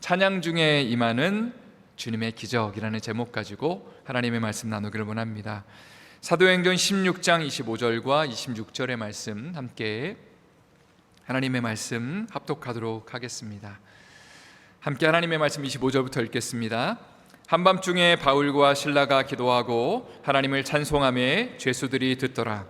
찬양 중에 임하는 주님의 기적이라는 제목 가지고 하나님의 말씀 나누기를 원합니다. 사도행전 16장 25절과 26절의 말씀 함께 하나님의 말씀 합독하도록 하겠습니다. 함께 하나님의 말씀 25절부터 읽겠습니다. 한밤중에 바울과 실라가 기도하고 하나님을 찬송하며 죄수들이 듣더라.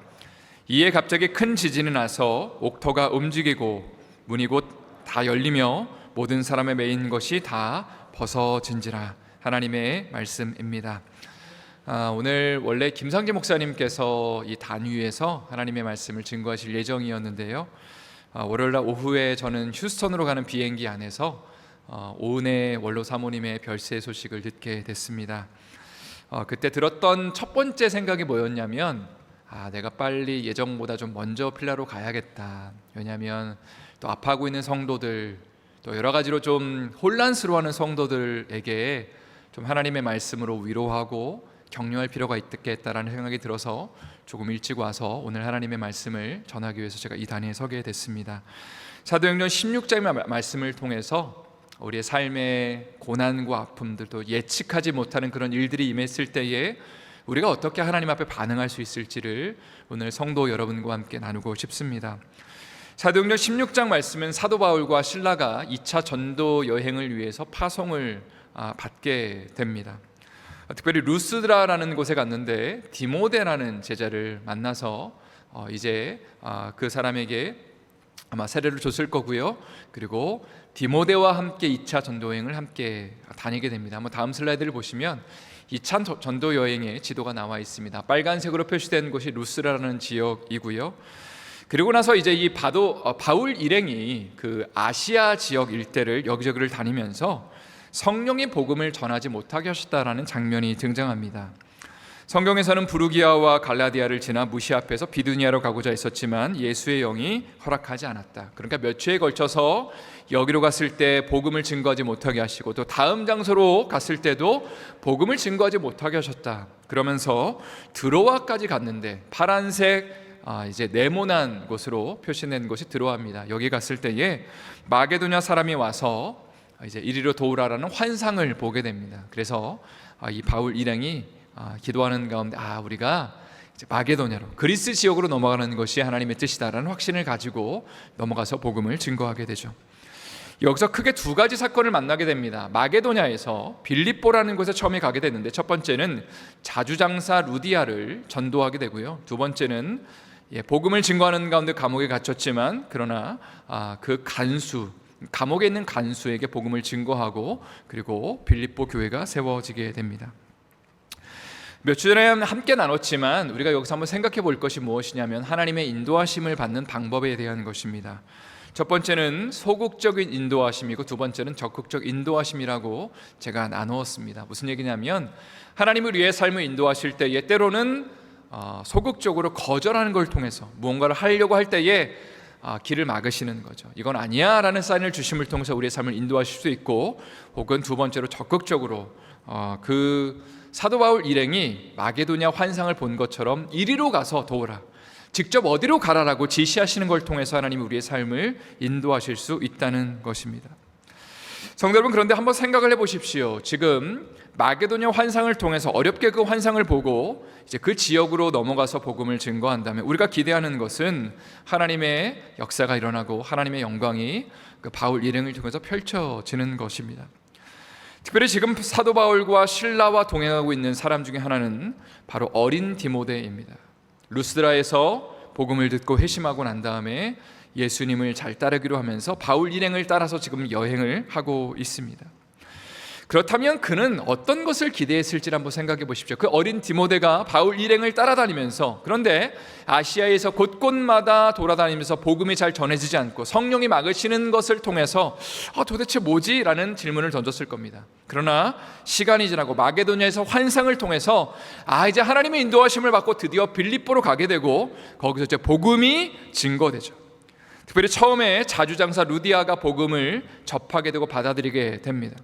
이에 갑자기 큰 지진이 나서 옥토가 움직이고 문이 곧 다 열리며 모든 사람의 매인 것이 다 벗어진지라. 하나님의 말씀입니다. 오늘 원래 김상재 목사님께서 이 단위에서 하나님의 말씀을 증거하실 예정이었는데요, 월요일날 오후에 저는 휴스턴으로 가는 비행기 안에서 오은혜 원로 사모님의 별세 소식을 듣게 됐습니다. 그때 들었던 첫 번째 생각이 뭐였냐면 내가 빨리 예정보다 좀 먼저 필라로 가야겠다. 왜냐하면 또 아파하고 있는 성도들, 또 여러 가지로 좀 혼란스러워하는 성도들에게 좀 하나님의 말씀으로 위로하고 격려할 필요가 있겠다라는 생각이 들어서 조금 일찍 와서 오늘 하나님의 말씀을 전하기 위해서 제가 이 단위에 서게 됐습니다. 사도행전 16장의 말씀을 통해서 우리의 삶의 고난과 아픔들도 예측하지 못하는 그런 일들이 임했을 때에 우리가 어떻게 하나님 앞에 반응할 수 있을지를 오늘 성도 여러분과 함께 나누고 싶습니다. 사도행전 16장 말씀은 사도 바울과 실라가 2차 전도 여행을 위해서 파송을 받게 됩니다. 특별히 루스드라라는 곳에 갔는데 디모데라는 제자를 만나서 이제 그 사람에게 아마 세례를 줬을 거고요. 그리고 디모데와 함께 2차 전도 여행을 함께 다니게 됩니다. 한번 다음 슬라이드를 보시면 2차 전도 여행의 지도가 나와 있습니다. 빨간색으로 표시된 곳이 루스라는 지역이고요. 그리고 나서 이제 이 바울 일행이 그 아시아 지역 일대를 여기저기를 다니면서 성령의 복음을 전하지 못하게 하셨다라는 장면이 등장합니다. 성경에서는 부르기아와 갈라디아를 지나 무시 앞에서 비두니아로 가고자 했었지만 예수의 영이 허락하지 않았다. 그러니까 몇 주에 걸쳐서 여기로 갔을 때 복음을 증거하지 못하게 하시고 또 다음 장소로 갔을 때도 복음을 증거하지 못하게 하셨다. 그러면서 드로아까지 갔는데 파란색 이제 네모난 곳으로 표시된 곳이 드로아입니다. 여기 갔을 때에 마게도냐 사람이 와서 이제 이리로 도우라라는 환상을 보게 됩니다. 그래서 이 바울 일행이 기도하는 가운데 우리가 이제 마게도냐로 그리스 지역으로 넘어가는 것이 하나님의 뜻이다라는 확신을 가지고 넘어가서 복음을 증거하게 되죠. 여기서 크게 두 가지 사건을 만나게 됩니다. 마게도냐에서 빌립보라는 곳에 처음에 가게 됐는데 첫 번째는 자주장사 루디아를 전도하게 되고요. 두 번째는 복음을 증거하는 가운데 감옥에 gat혔지만 그러나 그 감옥에 있는 간수에게 복음을 증거하고 그리고 빌립보 교회가 세워지게 됩니다. 몇 주 전에 함께 나눴지만 우리가 여기서 한번 생각해 볼 것이 무엇이냐면 하나님의 인도하심을 받는 방법에 대한 것입니다. 첫 번째는 소극적인 인도하심이고 두 번째는 적극적 인도하심이라고 제가 나누었습니다. 무슨 얘기냐면 하나님을 위해 삶을 인도하실 때에 때로는 소극적으로 거절하는 걸 통해서 무언가를 하려고 할 때에 길을 막으시는 거죠. 이건 아니야 라는 사인을 주심을 통해서 우리의 삶을 인도하실 수 있고, 혹은 두 번째로 적극적으로 그 사도 바울 일행이 마게도냐 환상을 본 것처럼 이리로 가서 도우라, 직접 어디로 가라라고 지시하시는 걸 통해서 하나님이 우리의 삶을 인도하실 수 있다는 것입니다. 성도 여러분, 그런데 한번 생각을 해보십시오. 지금 마게도냐 환상을 통해서 어렵게 그 환상을 보고 이제 그 지역으로 넘어가서 복음을 증거한다면 우리가 기대하는 것은 하나님의 역사가 일어나고 하나님의 영광이 그 바울 일행을 통해서 펼쳐지는 것입니다. 특별히 지금 사도 바울과 실라와 동행하고 있는 사람 중에 하나는 바로 어린 디모데입니다. 루스드라에서 복음을 듣고 회심하고 난 다음에 예수님을 잘 따르기로 하면서 바울 일행을 따라서 지금 여행을 하고 있습니다. 그렇다면 그는 어떤 것을 기대했을지 한번 생각해 보십시오. 그 어린 디모데가 바울 일행을 따라다니면서, 그런데 아시아에서 곳곳마다 돌아다니면서 복음이 잘 전해지지 않고 성령이 막으시는 것을 통해서 도대체 뭐지? 라는 질문을 던졌을 겁니다. 그러나 시간이 지나고 마게도냐에서 환상을 통해서 이제 하나님의 인도하심을 받고 드디어 빌립보로 가게 되고 거기서 이제 복음이 증거되죠. 특별히 처음에 자주장사 루디아가 복음을 접하게 되고 받아들이게 됩니다.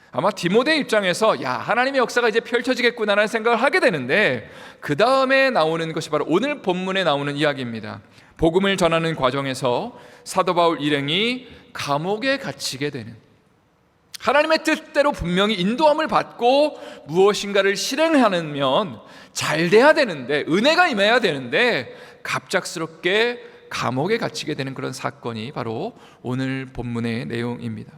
아마 디모데 입장에서 하나님의 역사가 이제 펼쳐지겠구나라는 생각을 하게 되는데, 그 다음에 나오는 것이 바로 오늘 본문에 나오는 이야기입니다. 복음을 전하는 과정에서 사도 바울 일행이 감옥에 갇히게 되는, 하나님의 뜻대로 분명히 인도함을 받고 무엇인가를 실행하면 잘 돼야 되는데, 은혜가 임해야 되는데 갑작스럽게 감옥에 갇히게 되는 그런 사건이 바로 오늘 본문의 내용입니다.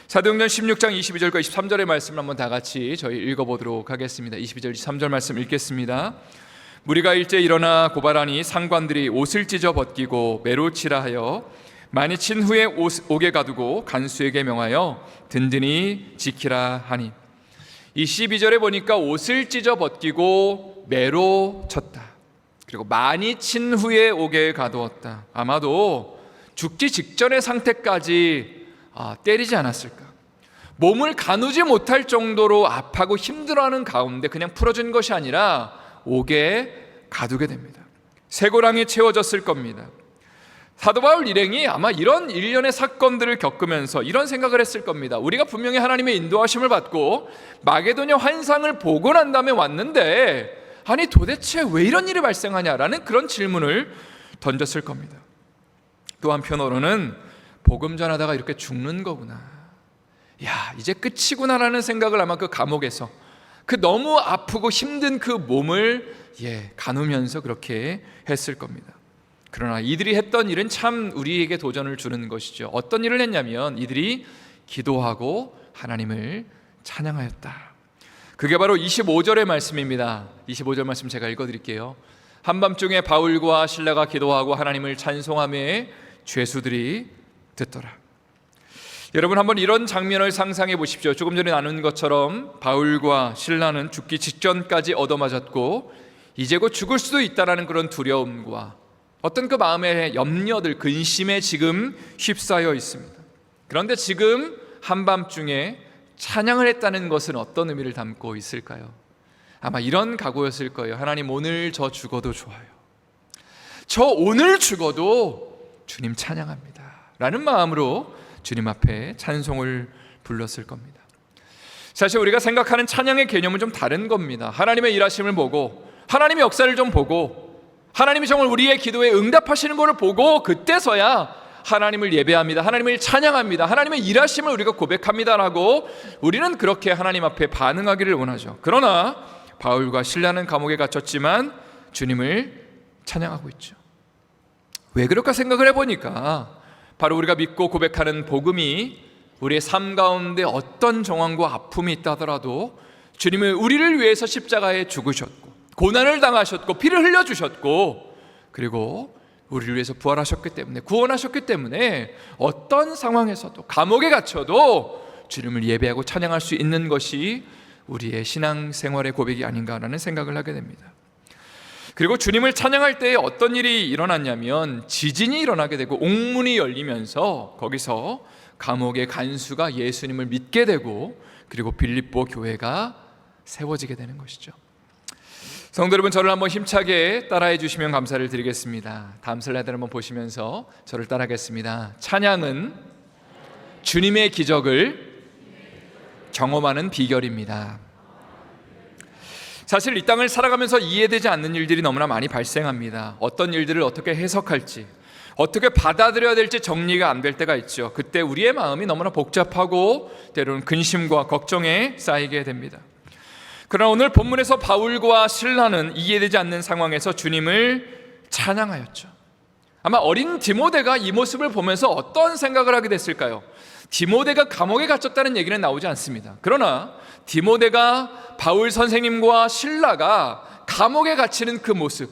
사도행전 16장 22절과 23절의 말씀을 한번 다 같이 저희 읽어보도록 하겠습니다. 22절 23절 말씀 읽겠습니다. 무리가 일제 일어나 고발하니 상관들이 옷을 찢어 벗기고 매로 치라 하여 많이 친 후에 옥에 가두고 간수에게 명하여 든든히 지키라 하니. 이 12절에 보니까 옷을 찢어 벗기고 매로 쳤다, 그리고 많이 친 후에 옥에 가두었다. 아마도 죽기 직전의 상태까지 때리지 않았을까. 몸을 가누지 못할 정도로 아파하고 힘들어하는 가운데 그냥 풀어준 것이 아니라 옥에 가두게 됩니다. 쇠고랑이 채워졌을 겁니다. 사도 바울 일행이 아마 이런 일련의 사건들을 겪으면서 이런 생각을 했을 겁니다. 우리가 분명히 하나님의 인도하심을 받고 마게도냐 환상을 보고 난 다음에 왔는데, 아니 도대체 왜 이런 일이 발생하냐라는 그런 질문을 던졌을 겁니다. 또 한편으로는 복음 전하다가 이렇게 죽는 거구나, 야 이제 끝이구나라는 생각을 아마 그 감옥에서 그 너무 아프고 힘든 그 몸을 가누면서 그렇게 했을 겁니다. 그러나 이들이 했던 일은 참 우리에게 도전을 주는 것이죠. 어떤 일을 했냐면 이들이 기도하고 하나님을 찬양하였다. 그게 바로 25절의 말씀입니다. 25절 말씀 제가 읽어드릴게요. 한밤중에 바울과 실라가 기도하고 하나님을 찬송하며 죄수들이 듣더라. 여러분 한번 이런 장면을 상상해 보십시오. 조금 전에 나눈 것처럼 바울과 실라는 죽기 직전까지 얻어맞았고 이제 곧 죽을 수도 있다라는 그런 두려움과 어떤 그 마음의 염려들, 근심에 지금 휩싸여 있습니다. 그런데 지금 한밤중에 찬양을 했다는 것은 어떤 의미를 담고 있을까요? 아마 이런 각오였을 거예요. 하나님, 오늘 저 죽어도 좋아요. 저 오늘 죽어도 주님 찬양합니다 라는 마음으로 주님 앞에 찬송을 불렀을 겁니다. 사실 우리가 생각하는 찬양의 개념은 좀 다른 겁니다. 하나님의 일하심을 보고, 하나님의 역사를 좀 보고, 하나님이 정말 우리의 기도에 응답하시는 것을 보고 그때서야 하나님을 예배합니다, 하나님을 찬양합니다, 하나님의 일하심을 우리가 고백합니다라고 우리는 그렇게 하나님 앞에 반응하기를 원하죠. 그러나 바울과 실라는 감옥에 갇혔지만 주님을 찬양하고 있죠. 왜 그럴까 생각을 해보니까 바로 우리가 믿고 고백하는 복음이 우리의 삶 가운데 어떤 정황과 아픔이 있다 하더라도 주님은 우리를 위해서 십자가에 죽으셨고 고난을 당하셨고 피를 흘려주셨고 그리고 우리를 위해서 부활하셨기 때문에, 구원하셨기 때문에 어떤 상황에서도 감옥에 갇혀도 주님을 예배하고 찬양할 수 있는 것이 우리의 신앙생활의 고백이 아닌가라는 생각을 하게 됩니다. 그리고 주님을 찬양할 때에 어떤 일이 일어났냐면 지진이 일어나게 되고 옥문이 열리면서 거기서 감옥의 간수가 예수님을 믿게 되고 그리고 빌립보 교회가 세워지게 되는 것이죠. 성도 여러분, 저를 한번 힘차게 따라해 주시면 감사를 드리겠습니다. 다음 슬라이드를 한번 보시면서 저를 따라하겠습니다. 찬양은 주님의 기적을 경험하는 비결입니다. 사실 이 땅을 살아가면서 이해되지 않는 일들이 너무나 많이 발생합니다. 어떤 일들을 어떻게 해석할지, 어떻게 받아들여야 될지 정리가 안 될 때가 있죠. 그때 우리의 마음이 너무나 복잡하고 때로는 근심과 걱정에 쌓이게 됩니다. 그러나 오늘 본문에서 바울과 실라는 이해되지 않는 상황에서 주님을 찬양하였죠. 아마 어린 디모데가 이 모습을 보면서 어떤 생각을 하게 됐을까요? 디모데가 감옥에 갇혔다는 얘기는 나오지 않습니다. 그러나 디모데가 바울 선생님과 실라가 감옥에 갇히는 그 모습,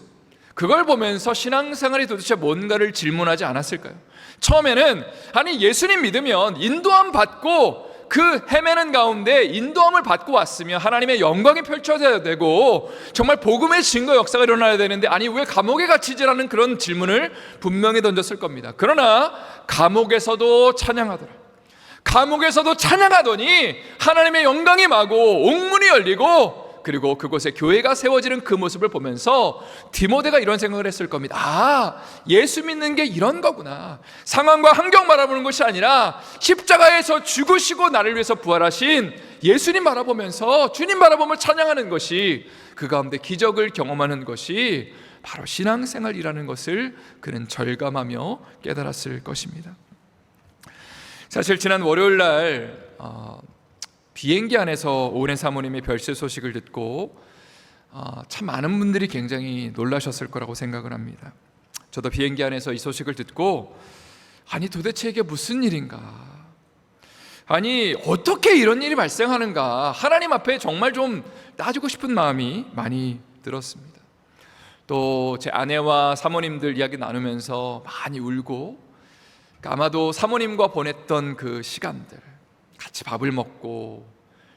그걸 보면서 신앙생활이 도대체 뭔가를 질문하지 않았을까요? 처음에는 아니 예수님 믿으면 인도함 받고 그 헤매는 가운데 인도함을 받고 왔으면 하나님의 영광이 펼쳐져야 되고 정말 복음의 증거 역사가 일어나야 되는데 아니 왜 감옥에 갇히지라는 그런 질문을 분명히 던졌을 겁니다. 그러나 감옥에서도 찬양하더라. 감옥에서도 찬양하더니 하나님의 영광이 임하고 옥문이 열리고 그리고 그곳에 교회가 세워지는 그 모습을 보면서 디모데가 이런 생각을 했을 겁니다. 아, 예수 믿는 게 이런 거구나. 상황과 환경 바라보는 것이 아니라 십자가에서 죽으시고 나를 위해서 부활하신 예수님 바라보면서 주님 바라보며 찬양하는 것이, 그 가운데 기적을 경험하는 것이 바로 신앙생활이라는 것을 그는 절감하며 깨달았을 것입니다. 사실 지난 월요일 날 비행기 안에서 오웬 사모님의 별세 소식을 듣고 참 많은 분들이 굉장히 놀라셨을 거라고 생각을 합니다. 저도 비행기 안에서 이 소식을 듣고 아니 도대체 이게 무슨 일인가, 아니 어떻게 이런 일이 발생하는가, 하나님 앞에 정말 좀 따지고 싶은 마음이 많이 들었습니다. 또 제 아내와 사모님들 이야기 나누면서 많이 울고, 아마도 사모님과 보냈던 그 시간들, 같이 밥을 먹고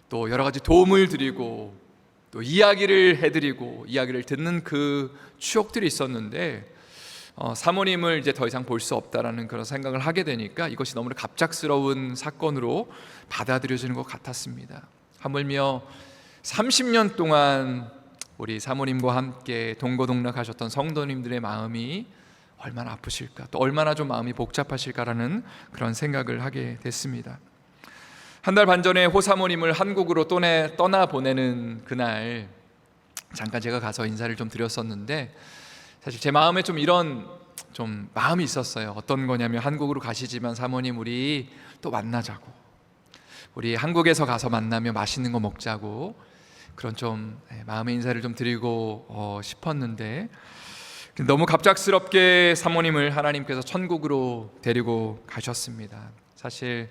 또 여러 가지 도움을 드리고 또 이야기를 해드리고 이야기를 듣는 그 추억들이 있었는데, 사모님을 이제 더 이상 볼 수 없다라는 그런 생각을 하게 되니까 이것이 너무나 갑작스러운 사건으로 받아들여지는 것 같았습니다. 하물며 30년 동안 우리 사모님과 함께 동고동락하셨던 성도님들의 마음이 얼마나 아프실까, 또 얼마나 좀 마음이 복잡하실까라는 그런 생각을 하게 됐습니다. 한 달 반 전에 호사모님을 한국으로 떠나보내는 그날 잠깐 제가 가서 인사를 좀 드렸었는데, 사실 제 마음에 좀 이런 좀 마음이 있었어요. 어떤 거냐면, 한국으로 가시지만 사모님 우리 또 만나자고, 우리 한국에서 가서 만나며 맛있는 거 먹자고, 그런 좀 마음의 인사를 좀 드리고 싶었는데, 너무 갑작스럽게 사모님을 하나님께서 천국으로 데리고 가셨습니다. 사실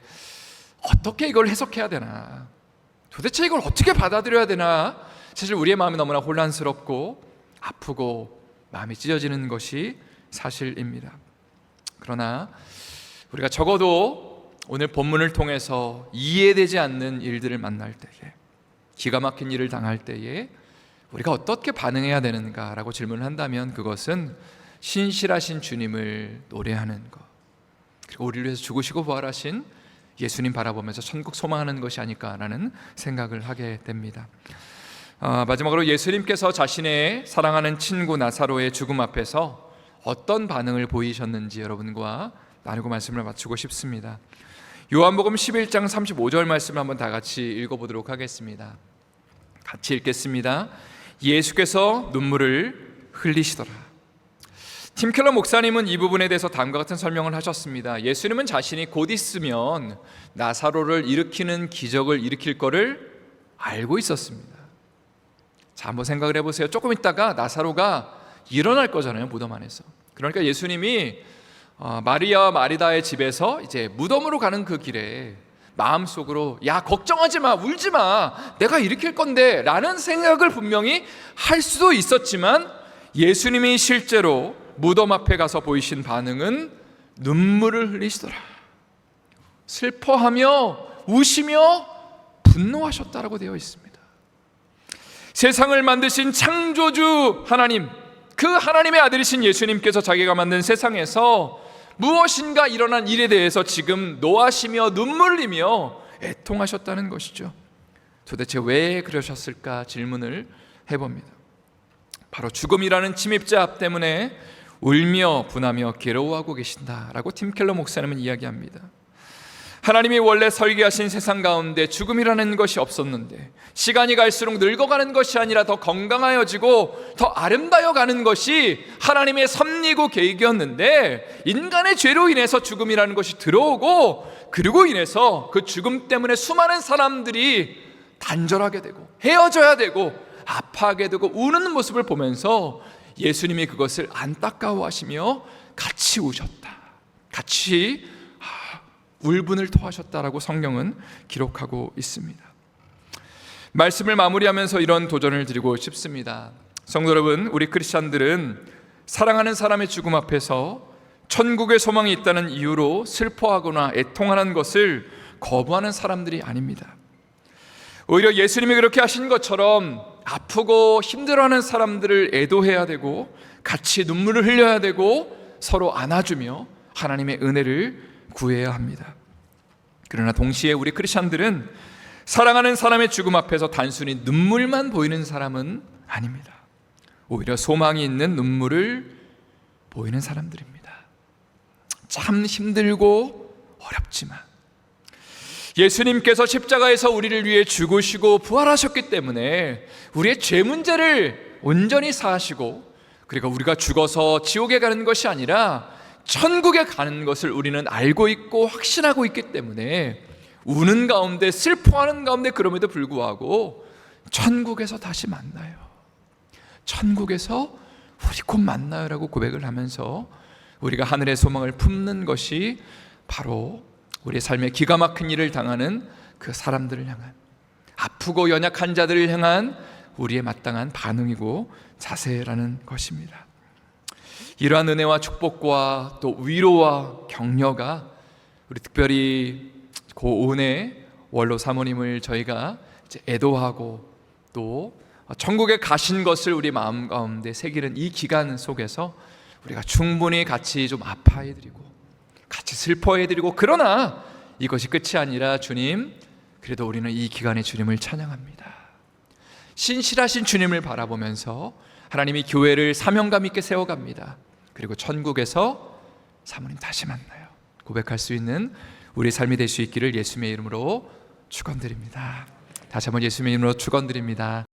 어떻게 이걸 해석해야 되나, 도대체 이걸 어떻게 받아들여야 되나, 사실 우리의 마음이 너무나 혼란스럽고 아프고 마음이 찢어지는 것이 사실입니다. 그러나 우리가 적어도 오늘 본문을 통해서 이해되지 않는 일들을 만날 때에, 기가 막힌 일을 당할 때에 우리가 어떻게 반응해야 되는가라고 질문을 한다면, 그것은 신실하신 주님을 노래하는 것, 그리고 우리를 위해서 죽으시고 부활하신 예수님 바라보면서 천국 소망하는 것이 아닐까라는 생각을 하게 됩니다. 마지막으로 예수님께서 자신의 사랑하는 친구 나사로의 죽음 앞에서 어떤 반응을 보이셨는지 여러분과 나누고 말씀을 마치고 싶습니다. 요한복음 11장 35절 말씀을 한번 다 같이 읽어보도록 하겠습니다. 같이 읽겠습니다. 예수께서 눈물을 흘리시더라. 팀 켈러 목사님은 이 부분에 대해서 다음과 같은 설명을 하셨습니다. 예수님은 자신이 곧 있으면 나사로를 일으키는 기적을 일으킬 것을 알고 있었습니다. 자, 한번 생각을 해보세요. 조금 있다가 나사로가 일어날 거잖아요, 무덤 안에서. 그러니까 예수님이 마리아와 마리다의 집에서 이제 무덤으로 가는 그 길에 마음속으로 야 걱정하지 마, 울지 마, 내가 일으킬 건데 라는 생각을 분명히 할 수도 있었지만, 예수님이 실제로 무덤 앞에 가서 보이신 반응은 눈물을 흘리시더라. 슬퍼하며 우시며 분노하셨다라고 되어 있습니다. 세상을 만드신 창조주 하나님, 그 하나님의 아들이신 예수님께서 자기가 만든 세상에서 무엇인가 일어난 일에 대해서 지금 노하시며 눈물 흘리며 애통하셨다는 것이죠. 도대체 왜 그러셨을까 질문을 해봅니다. 바로 죽음이라는 침입자 때문에 울며 분하며 괴로워하고 계신다라고 팀 켈러 목사님은 이야기합니다. 하나님이 원래 설계하신 세상 가운데 죽음이라는 것이 없었는데, 시간이 갈수록 늙어가는 것이 아니라 더 건강하여지고 더 아름다워가는 것이 하나님의 섭리고 계획이었는데, 인간의 죄로 인해서 죽음이라는 것이 들어오고, 그리고 인해서 그 죽음 때문에 수많은 사람들이 단절하게 되고 헤어져야 되고 아파하게 되고 우는 모습을 보면서 예수님이 그것을 안타까워하시며 같이 우셨다, 같이 울분을 토하셨다라고 성경은 기록하고 있습니다. 말씀을 마무리하면서 이런 도전을 드리고 싶습니다. 성도 여러분, 우리 크리스찬들은 사랑하는 사람의 죽음 앞에서 천국의 소망이 있다는 이유로 슬퍼하거나 애통하는 것을 거부하는 사람들이 아닙니다. 오히려 예수님이 그렇게 하신 것처럼 아프고 힘들어하는 사람들을 애도해야 되고 같이 눈물을 흘려야 되고 서로 안아주며 하나님의 은혜를 구해야 합니다. 그러나 동시에 우리 크리스찬들은 사랑하는 사람의 죽음 앞에서 단순히 눈물만 보이는 사람은 아닙니다. 오히려 소망이 있는 눈물을 보이는 사람들입니다. 참 힘들고 어렵지만 예수님께서 십자가에서 우리를 위해 죽으시고 부활하셨기 때문에 우리의 죄 문제를 온전히 사하시고, 그리고 우리가 죽어서 지옥에 가는 것이 아니라 천국에 가는 것을 우리는 알고 있고 확신하고 있기 때문에 우는 가운데, 슬퍼하는 가운데, 그럼에도 불구하고 천국에서 다시 만나요. 천국에서 우리 곧 만나요라고 고백을 하면서 우리가 하늘의 소망을 품는 것이 바로 우리의 삶에 기가 막힌 일을 당하는 그 사람들을 향한, 아프고 연약한 자들을 향한 우리의 마땅한 반응이고 자세라는 것입니다. 이러한 은혜와 축복과 또 위로와 격려가 우리 특별히 고은혜 원로 사모님을 저희가 이제 애도하고 또 천국에 가신 것을 우리 마음 가운데 새기는 이 기간 속에서 우리가 충분히 같이 좀 아파해드리고 같이 슬퍼해드리고, 그러나 이것이 끝이 아니라 주님, 그래도 우리는 이 기간에 주님을 찬양합니다. 신실하신 주님을 바라보면서 하나님이 교회를 사명감 있게 세워갑니다. 그리고 천국에서 사모님 다시 만나요 고백할 수 있는 우리 삶이 될 수 있기를 예수님의 이름으로 축원드립니다. 다시 한번 예수님의 이름으로 축원드립니다.